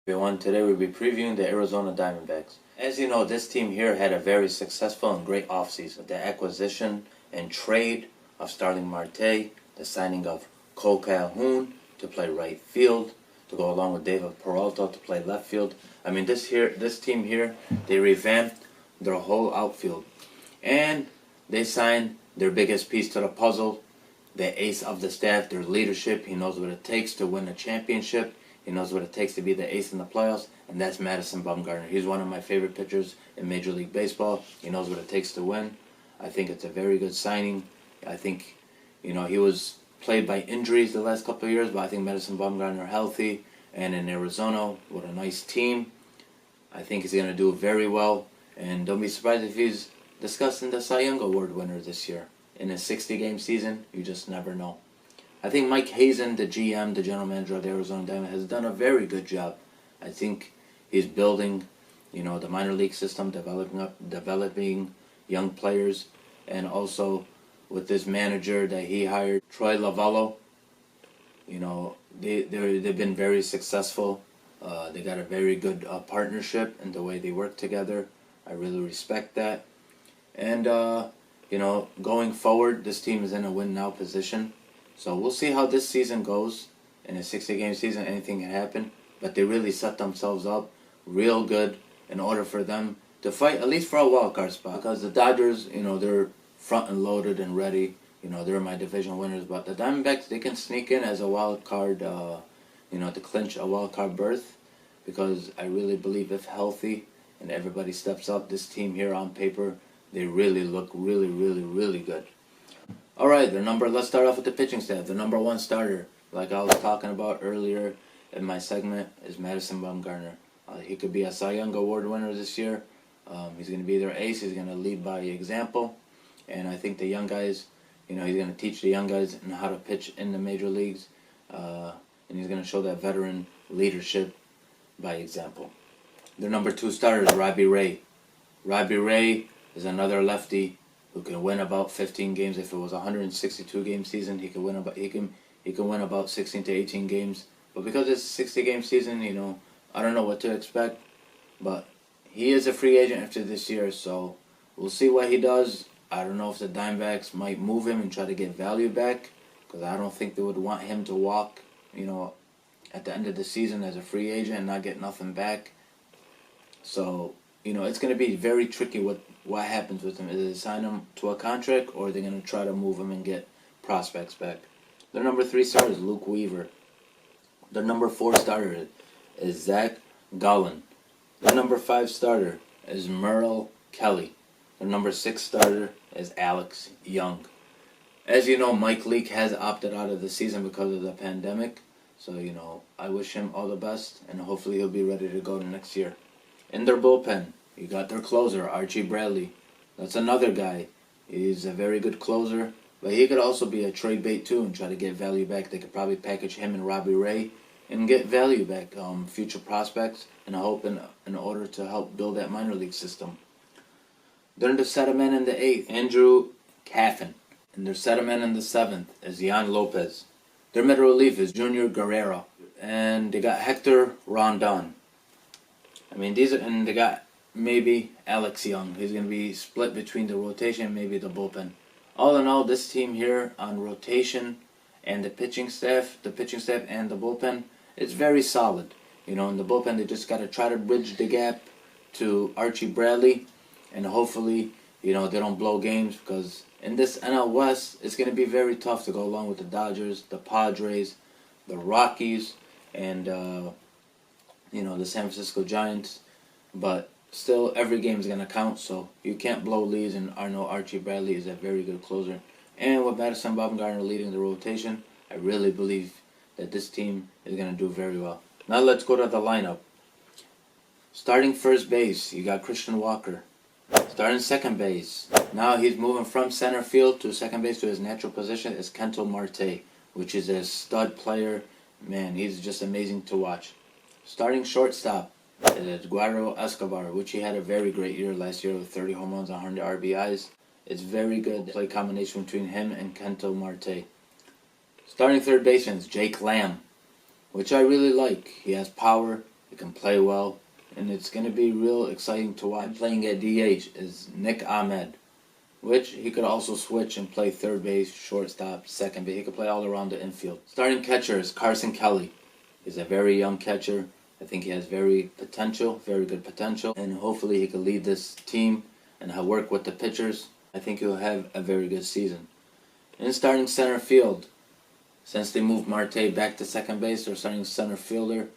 Everyone, today we'll be previewing the Arizona Diamondbacks. As you know, this team here had a very successful and great offseason. The acquisition and trade of Starling Marte, the signing of Cole Calhoun to play right field, to go along with David Peralta to play left field. I mean, this team here, they revamped their whole outfield. And they signed their biggest piece to the puzzle, the ace of the staff, their leadership. He knows what it takes to win a championship. He knows what it takes to be the ace in the playoffs, and that's Madison Bumgarner. He's one of my favorite pitchers in Major League Baseball. He knows what it takes to win. I think it's a very good signing. I think, he was plagued by injuries the last couple of years, but I think Madison Bumgarner healthy and in Arizona with a nice team, I think he's going to do very well. And don't be surprised if he's discussing the Cy Young Award winner this year. In a 60-game season, you just never know. I think Mike Hazen, the GM, the general manager of the Arizona Diamondbacks, has done a very good job. I think he's building, the minor league system, developing young players, and also with this manager that he hired, Troy Lavallo. They've been very successful. They got a very good partnership in the way they work together. I really respect that. And going forward, this team is in a win-now position. So we'll see how this season goes. In a 60-game season, anything can happen. But they really set themselves up real good in order for them to fight at least for a wild card spot. Because the Dodgers, they're front and loaded and ready. They're my division winners. But the Diamondbacks, they can sneak in as a wild card, to clinch a wild card berth. Because I really believe if healthy and everybody steps up, this team here on paper, they really look really, really, really good. All right, let's start off with the pitching staff. The number one starter, like I was talking about earlier in my segment, is Madison Bumgarner. He could be a Cy Young Award winner this year. He's going to be their ace. He's going to lead by example. And I think the young guys, he's going to teach the young guys how to pitch in the major leagues. And he's going to show that veteran leadership by example. Their number two starter is Robbie Ray. Robbie Ray is another lefty who can win about 15 games. If it was a 162-game season, he can win about 16 to 18 games. But because it's a 60-game season, I don't know what to expect. But he is a free agent after this year, so we'll see what he does. I don't know if the Diamondbacks might move him and try to get value back, because I don't think they would want him to walk, at the end of the season as a free agent and not get nothing back. So, it's going to be very tricky what happens with him. Is they sign him to a contract, or are they going to try to move him and get prospects back? Their number three starter is Luke Weaver. Their number four starter is Zach Gallen. Their number five starter is Merrill Kelly. Their number six starter is Alex Young. As you know, Mike Leake has opted out of the season because of the pandemic. So, I wish him all the best, and hopefully he'll be ready to go next year. In their bullpen, you got their closer, Archie Bradley. That's another guy. He's a very good closer, but he could also be a trade bait too and try to get value back. They could probably package him and Robbie Ray and get value back, future prospects, and I hope in order to help build that minor league system. Then the settlement in the eighth, Andrew Caffin. And their settlement in the seventh is Yan Lopez. Their middle relief is Junior Guerrero. And they got Hector Rondon. They got maybe Alex Young. He's going to be split between the rotation and maybe the bullpen. All in all, this team here on rotation and the pitching staff and the bullpen, it's very solid. In the bullpen, they just got to try to bridge the gap to Archie Bradley, and hopefully, they don't blow games, because in this NL West, it's going to be very tough to go along with the Dodgers, the Padres, the Rockies, and the San Francisco Giants. But still, every game is going to count, so you can't blow leads, and I know Archie Bradley is a very good closer. And with Madison Bumgarner leading the rotation, I really believe that this team is going to do very well. Now let's go to the lineup. Starting first base, you got Christian Walker. Starting second base, now he's moving from center field to second base to his natural position, is Ketel Marte, which is a stud player. Man, he's just amazing to watch. Starting shortstop is Eduardo Escobar, which he had a very great year last year with 30 home runs and 100 RBIs. It's very good play combination between him and Ketel Marte. Starting third baseman is Jake Lamb, which I really like. He has power, He can play well, and it's going to be real exciting to watch. And playing at DH is Nick Ahmed, which he could also switch and play third base, shortstop, second base. He could play all around the infield. Starting catcher is Carson Kelly. He's a very young catcher. I think he has very good potential, and hopefully he can lead this team and work with the pitchers. I think he'll have a very good season. In starting center field, since they moved Marte back to second base, they're starting center fielder.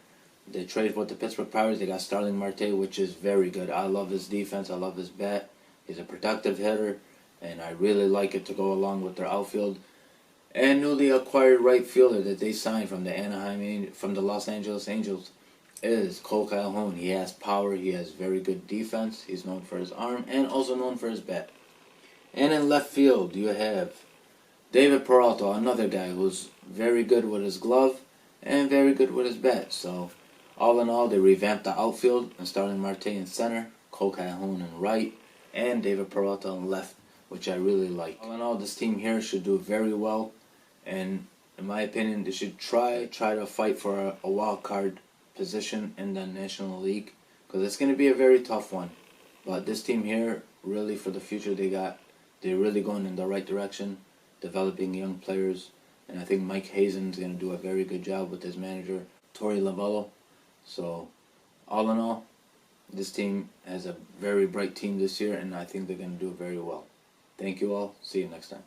They traded with the Pittsburgh Pirates. They got Starling Marte, which is very good. I love his defense. I love his bat. He's a productive hitter, and I really like it to go along with their outfield. And newly acquired right fielder that they signed from the Los Angeles Angels is Cole Calhoun. He has power. He has very good defense. He's known for his arm and also known for his bat. And in left field, you have David Peralta, another guy who's very good with his glove and very good with his bat. So, all in all, they revamped the outfield and Starling Marte in center, Cole Calhoun in right, and David Peralta in left, which I really like. All in all, this team here should do very well, and in my opinion, they should try to fight for a wild card position in the National League, because it's going to be a very tough one. But this team here, really for the future, they're really going in the right direction, developing young players, and I think Mike Hazen's going to do a very good job with his manager, Torey Lovullo. So, all in all, this team has a very bright team this year, and I think they're going to do very well. Thank you all. See you next time.